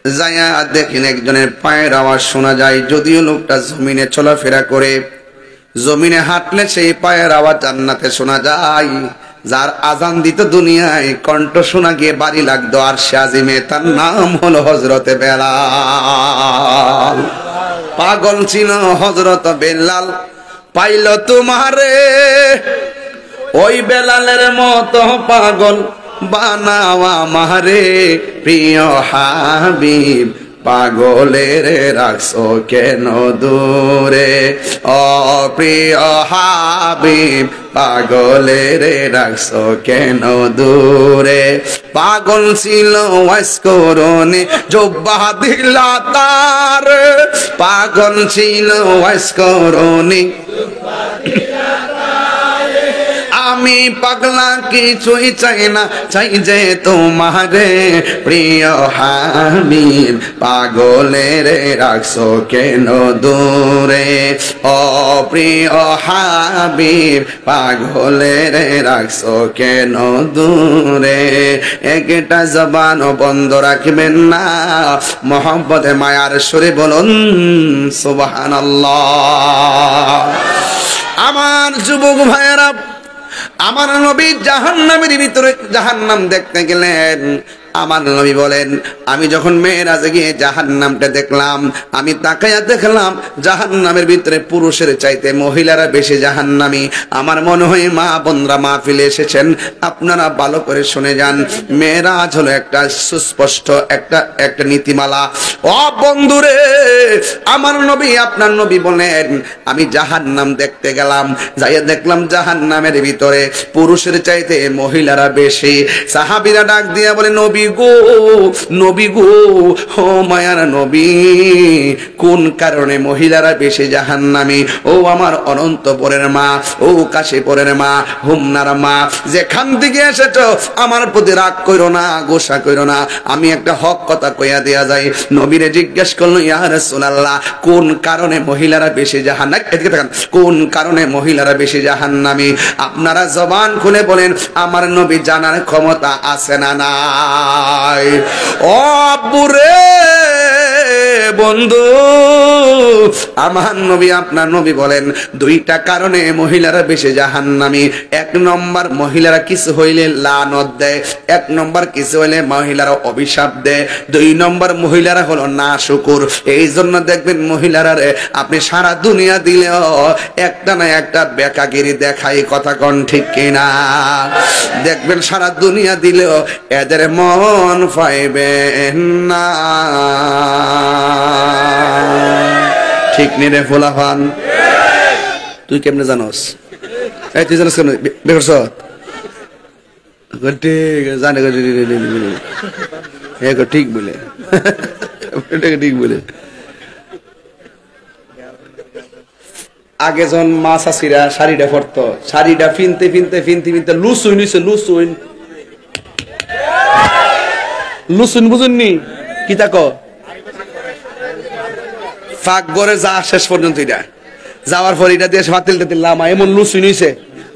যাইয়া দেখেন একজনের পায়ের আওয়াজ শোনা যায়। যদিও লোকটা জমিনে চলাফেরা করে, জমিনে হাঁটলে সেই পায়ের আওয়াজ জান্নাতে শোনা যায়। যার আজান দিত দুনিয়ায় কণ্ঠ শোনা গিয়ে বাড়ি লাগতো আর সে আজিমে, তার নাম হলো হযরতে বেলাল। পাগল ছিল হযরত বেলাল, পাইল তোমারে ওই বেলালের মতো পাগল বানাও আমারে। প্রিয় হাবিব পাগলের রাখছো কেন দূরে, ও প্রিয় হাবিব পাগলের রাখছো কেন দূরে। পাগল ছিল ওয়াজ করনে জব্বা দিলা তার, পাগল ছিল ওয়াজ করনে। আমি পাগলা কিছুই চাই না, চাই যে তোমারে। প্রিয় হাবিব পাগলের রাখছো কেন দূরে, ও প্রিয় হাবিব পাগলের রাখছো কেন দূরে। একটা জবান বন্ধ রাখবেন না, মোহাম্মদে মায়ার সুরে বলুন সুবহানাল্লাহ। আমার যুবক ভাইয়েরা, আমার নবী জাহান্নামের ভিতরে জাহান্নাম দেখতে গেলেন। আমার নবী বলেন, আমি যখন মেরাজে গিয়ে জাহান্নামটা দেখলাম, আমি তাকায়া দেখলাম জাহান্নামের ভিতরে পুরুষের চাইতে মহিলারা বেশি জাহান্নামী। আমার মনে হয় মা বোনরা মাহফিলে এসেছেন, আপনারা ভালো করে শুনে যান। মেরাজ হলো একটা সুস্পষ্ট একটা নীতিমালা। ও বন্ধুরে, আমার নবী আপনার নবী বলেন, আমি জাহান্নাম দেখতে গেলাম, যাইয়া দেখলাম জাহান্নামের ভিতরে পুরুষের চাইতে মহিলারা বেশি। সাহাবীরা ডাক দিয়া বলে, নবী গো, নবী গো, ও মায়ার নবী, কোন কারণে মহিলারা বেশি জাহান্নামী? ও আমার অনন্তপুরের মা, ও কাশীপুরের মা, হুমনার মা, যেখান থেকে এসেছো আমার প্রতি রাগ কইরো না, গোসা কইরো না। আমি একটা হক কথা কইয়া দেয়া যায়। নবীরে জিজ্ঞেস করলো, ইয়া রাসূলুল্লাহ, কোন কারণে মহিলারা বেশি জাহান্নামী? এদিকে তাকান, কোন কারণে মহিলারা বেশি জাহান্নামী? আপনারা জবান খুলে বলেন, আমার নবী জানার ক্ষমতা আছে না নাই? ও আব্বুরে, বন্ধু, আমার নবী আপনার নবী বলেন দুইটা কারণে মহিলারা বেশি জাহান্নামী। এক নম্বর, মহিলারা কিছু হইলে লানত দেয়। এক নম্বর, কিছু হইলে মহিলারা অভিশাপ দেয়। দুই নম্বর, মহিলারা হলো নাশুকুর। এই জন্য দেখবেন মহিলারা আপনি সারা দুনিয়া দিলেও একটা না একটা বেকাগিরি দেখাই, কথা কোন ঠিক কিনা? দেখবেন সারা দুনিয়া দিলেও এদের মন পাইবেন না। ঠিক নেই রে ফোলাফান? তুই কেমনে জানোস? এই তুই জানোস কেমনে বেরছ? জানে ঠিক বলে, ঠিক বলে। আগে যখন মা চাষিরা শাড়িটা পরতো, শাড়িটা ফিনতে ফিনতে ফিনতে ফিনতে লুসুইন হইছে। লুসুইন লুসুইন বুঝুননি কি তাকো? ফাঁক গড়ে যা শেষ পর্যন্ত এটা যাওয়ার পর এটা দিয়ে ফাতিল টাতিল লামা এমন লুসুইন হইছে।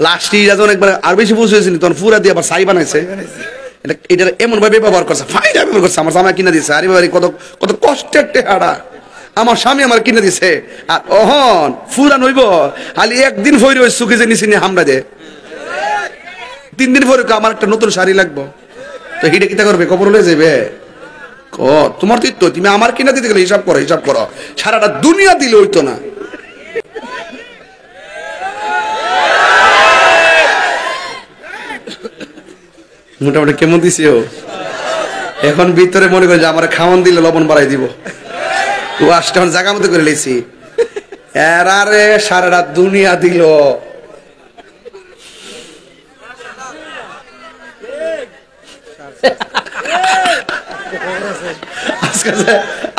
লাস্টে যখন একবার আর বেশি বুঝ হয়েছিল তখন পুরা দিয়ে আবার ছাই বানাইছে। এটা এমন ভাবে ব্যবহার করছে, ফাইদা ব্যবহার করছে। আমার জামা কিনা দিছে, আরে বাবা কত কত কষ্টের টেহারা আমার স্বামী আমার কিনে দিছে। আর অহন ফুরান হইব খালি একদিন ফইরে ওই সুখে যে নিচে নিয়ে হামরা দে, 3 দিন পরে আমার একটা নতুন শাড়ি লাগবো। তো হিডে কিতা করবে? কবর হলে যাবে। তোমার তো তুমি আমার কিনা দিতে গেলে হিসাব করো, হিসাব করো। সারাটা দুনিয়া দিলে হইতো না। মোটামুটি কেমন দিছি ও? এখন ভিতরে মনে করে যে আমার খাওয়ান দিলে লবণ বাড়াই দিব। ওয়াশটা জায়গা মতো করে লেছি। এরারে সারাটা দুনিয়া দিল।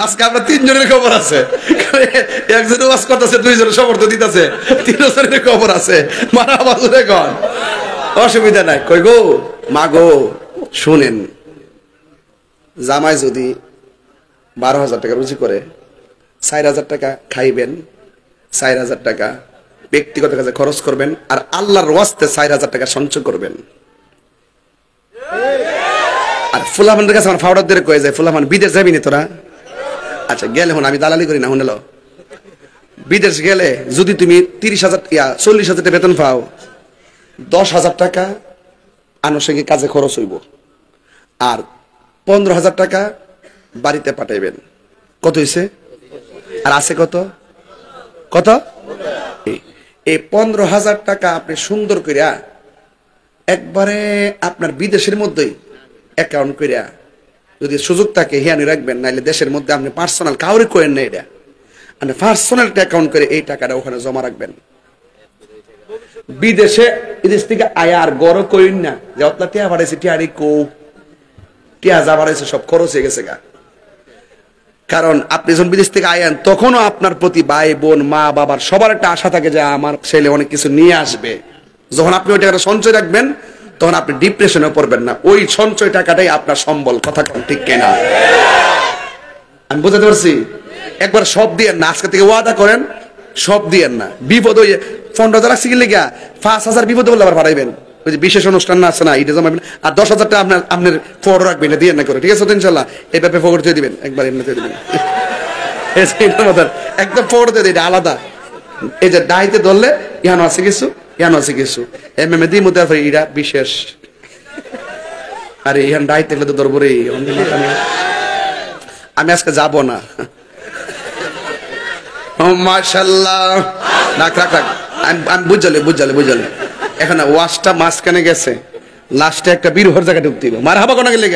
আজকে আমরা 3 জনের খবর আছে। একজন ওয়াজ করতেছে, 2 জনের সমর্থন দিতেছে, 3 জনের খবর আছে। মারা বাজুরে কন অসুবিধা নাই। কই গো মা গো শুনেন, জামাই যদি 12,000 টাকা রুজি করে 4,000 টাকা খাইবেন, 4,000 টাকা ব্যক্তিগত কাজে খরচ করবেন, আর আল্লাহর ওয়াস্তে 4,000 টাকা সঞ্চয় করবেন। আর ফুলাফানের কাছে আমার ফাউডার দিয়ে কয়ে যায়, ফুলাফান বিদেশ যাবি না তোরা? আচ্ছা গেলে হন, আমি দালালি করি না, শুনে লো। বিদেশ গেলে যদি তুমি 30,000 40,000 টাকা বেতন পাও, 10,000 টাকা আনুষঙ্গিক কাজে খরচ হইব, আর 15,000 টাকা বাড়িতে পাঠাইবেন। কত হয়েছে? আর আছে কত? কত? এই 15,000 টাকা আপনি সুন্দর করিয়া একবারে আপনার বিদেশের মধ্যেই অ্যাকাউন্ট করিয়া যদি সুযোগ থাকে হিয়ানি রাখবেন, নাইলে দেশের মধ্যে আপনি পার্সোনাল কাউরে করেন না, এটা আপনি পার্সোনাল অ্যাকাউন্ট করে এই টাকাটা ওখানে জমা রাখবেন। বিদেশ থেকে আয়ার গড় কইন না যে অতলা টিয়া বাড়াইছে, টিয়ারি কৌ টিয়া যা বাড়াইছে সব খরচ হয়ে গেছে গা। কারণ আপনি যখন বিদেশ থেকে আয়েন তখনও আপনার প্রতি ভাই বোন মা বাবার সবার একটা আশা থাকে যে আমার ছেলে অনেক কিছু নিয়ে আসবে। যখন আপনি ওই টাকাটা সঞ্চয় রাখবেন তখন আপনি ডিপ্রেশনে পড়বেন না। ওই সঞ্চয় টাকাটাই আপনার সম্বল, কথা ঠিক কেনা? আমি বোঝাতে পারছি? একবার সব দিয়েন না, আজকে থেকে ওয়াদা করেন সব দিয়েন না। বিপদ হয়ে 15,000 রাখছি কি লেগা 5,000 বিপদ বলে আবার বাড়াইবেন। ওই যে বিশেষ অনুষ্ঠান না আছে না, এটা জমাবেন। আর 10,000 টাকা আপনার ফোর রাখবেন, না দিয়ে না করে, ঠিক আছে তো ইনশাল্লাহ? এই ব্যাপারে ফোর দিয়ে দিবেন, একবার এমনি দিয়ে দিবেন একদম ফোর দিয়ে দিন আলাদা। এই যে ডাইতে ধরলে ইহানো আছে কিছু, ইহানো আছে কিছু এমএমএ দিই মধ্যে এরা বিশেষ। আরে ইহান ডাইতে গেলে তো ধরবো রে। আমি আজকে যাব না। মাশাআল্লাহ, রাখ রাখ রাখ। আমি বুঝালে এখন ওয়াশটা মাঝখানে গেছে, লাস্টে একটা বিরহর জায়গা ঢুকতে হবে। মার হাবা কোনা গেলে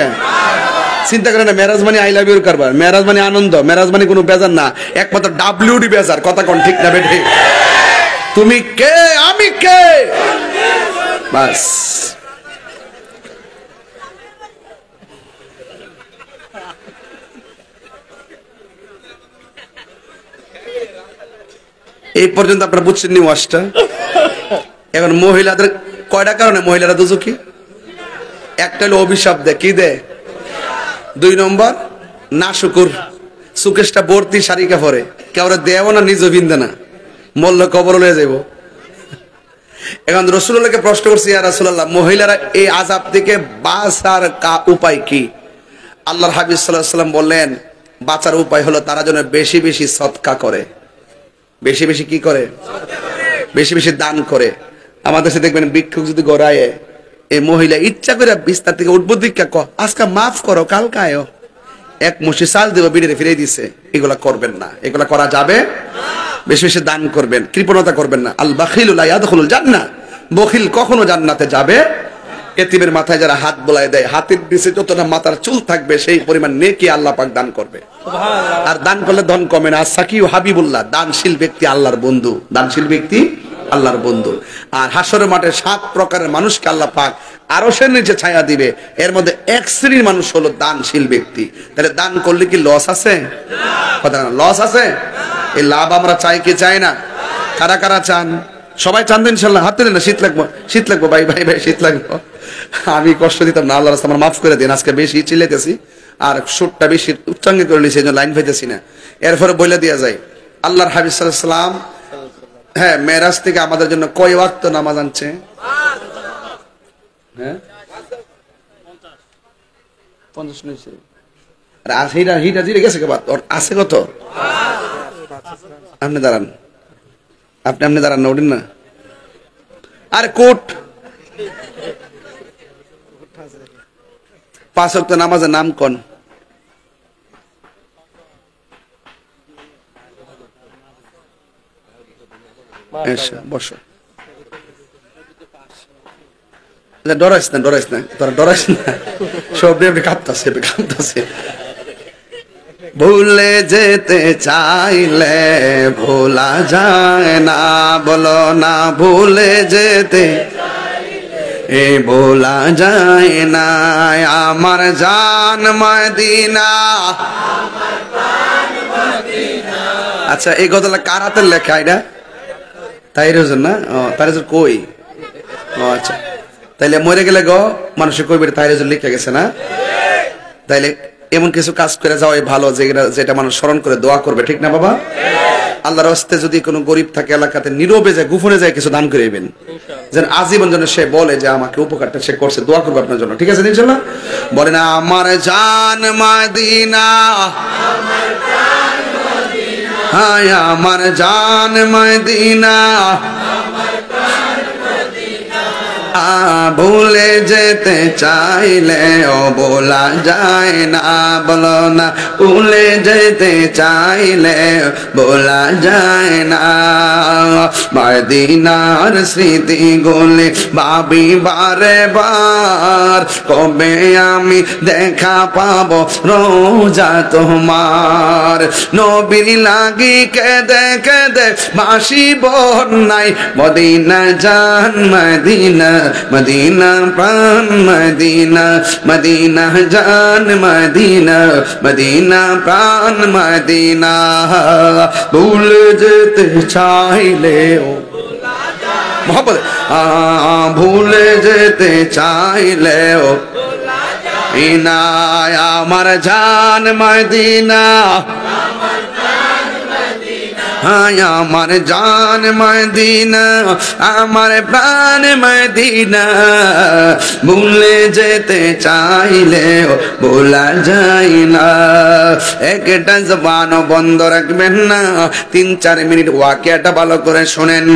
চিন্তা করে না। মেরাজ মানে আই লাভ ইউর কারবার, মেরাজ মানে আনন্দ, মেরাজ মানে কোনো বেজার না, একমাত্র ডাব্লিউডি বেজার। কথা কোন ঠিক না বেঠে? তুমি কে আমি কে, বাস। এই পর্যন্ত আপনারা বুঝছেন নি ওয়াজটা? এখন মহিলাদের কয়টা কারণে মহিলারা দুজকি? একটা হলো অভিশাপ দেয়, কি দেয়? 2 নম্বর না শুকুর, সুকেশটা ভর্তি শাড়ি কাপড়ে, কেউ দেব না, নিজ বিন্দে না, মল্ল কবর লয়ে যাইব। এখন রাসূলুল্লাহকে প্রশ্ন করছি, ইয়া রাসূলুল্লাহ, মহিলারা এই আযাব থেকে বাঁচার উপায় কি? আল্লাহর হাবিব সাল্লাল্লাহু আলাইহি ওয়াসাল্লাম বললেন, বাঁচার উপায় হলো তারা যেন বেশি বেশি সদকা করে, বেশি বেশি কি করে, বেশি বেশি দান করে। আমাদের সাথে দেখবেন ভিক্ষুক যদি গড়ায়, এই মহিলা ইচ্ছা করে বিস্তার থেকে উদ্বুদ্ধ আজকে মাফ করো, কালকে আয়ো, এক মুঠি চাল দেব বিড়ে ফিরে দিছে। এগুলা করবেন না, এগুলা করা যাবে। বেশি বেশি দান করবেন, কৃপণতা করবেন না। আল বাখিলু লা ইয়াদখুলুল জান্নাহ, বখিল কখনো জান্নাতে যাবে। এতিমের মাথায় যারা হাত বোলায় দেয়, হাতের নিচে যতটা মাথার চুল থাকবে সেই পরিমাণ নেকি আল্লাহ পাক দান করবে। আর দান করলে ধন কমে না। সাকিউ হাবিবুল্লাহ, দানশীল ব্যক্তি আল্লাহর বন্ধু, দানশীল ব্যক্তি আল্লাহর বন্ধু। আর হাসরের মাঠে 7 প্রকারের মানুষকে আল্লাহ পাক আরশের নিচে ছায়া দিবে, এর মধ্যে এক শ্রেণীর মানুষ হলো দানশীল ব্যক্তি। তাহলে দান করলে কি লস আছে? কথা না, লস আছে? এই লাভ আমরা চাই কি চাই না? কারা কারা চান? সবাই চান তো ইনশাল্লাহ? হাত তুলেন না। শীত লাগবো, শীত লাগবো ভাই, ভাই ভাই শীত লাগবো। আমি কষ্ট দিতাম না, আল্লাহ রাস্তা আমার মাফ করে দিন। আজকে বেশি চিল্লাইতেছি আর সুরটা বেশি উচ্চাঙ্গে করে নিয়েছি, এই জন্য লাইন পাইতেছি না। এরপরে বলে দেওয়া যায়, আল্লাহর হাবিব সাল্লাল্লাহু আলাইহি ওয়াসাল্লাম হ্যাঁ মেরাজ থেকে আমাদের জন্য কয় ওয়াক্ত নামাজ আনছে? হ্যাঁ 50 নিয়েছে। আর হিটা হিটা জিরে গেছে কেবা ওর আছে কত? আপনি দাঁড়ান, আপনি দাঁড়ান না, ওঠেন না। আরে কোট 5 ওয়াক্ত নামাজের নাম কোন? বসো, ডরাইস না, ডরাইস না, তোরা ডরাইস না। সব কাঁপতাছে, কাঁপতাছে। ভুলে যেতে চাইলে ভোলা যায় না, বলো না ভুলে যেতে ভোলা যায় না। আমার জান মদিনা। আচ্ছা, এই গজলটা কার হাতের লেখা? এটা তাইরুজুর না? ও তাইরুজুর কই? ও আচ্ছা, তাইলে মরে গেলে গো মানুষের কইবে তাইরুজুর লিখে গেছে না? তাইলে এমন কিছু কাজ করে যাওয়াই ভালো যেটা মানুষ স্মরণ করে দোয়া করবে, ঠিক না বাবা? আল্লাহর রাস্তে যদি কোনো গরিব থাকে এলাকাতে, নীরবে যায়, গোপনে যায় কিছু দান করে দিবেন, যেন আজীবন যেন সে বলে যে আমাকে উপকারটা সে করছে, দোয়া করবে আপনার জন্য, ঠিক আছে ইনশাআল্লাহ? বলে না আমার জান মদিনা, হায় আমার জান মদিনা, ভুলে যেতে চাইলে ও বলা যায় না, বলো না ভুলে যেতে চাইলে বলা যায় না। মদিনার স্মৃতি গুলি ভাবি বারে বার, কবে আমি দেখা পাবো রোজা তোমার। নবীর লাগি কেঁদে কেঁদে বাসি বন্যাই, মদিনা জান মদিনা, মদিনা প্রাণ মদিনা, মদিনা জান মদিনা, মদিনা প্রাণ মদিনা। ভুলে যেতে চাইলে মোহাম্মদ, ভুলে যেতে চাইলে ও ইনায় আমার জান মদিনা, হায় আমার জান মদিনা, আমার প্রাণ মদিনা। ভুলে যেতে চাইলে ভোলা যায় না। একটা জবানও বন্ধ রাখবেন না। 3-4 মিনিট ওয়াকিয়াটা ভালো করে শোনেন।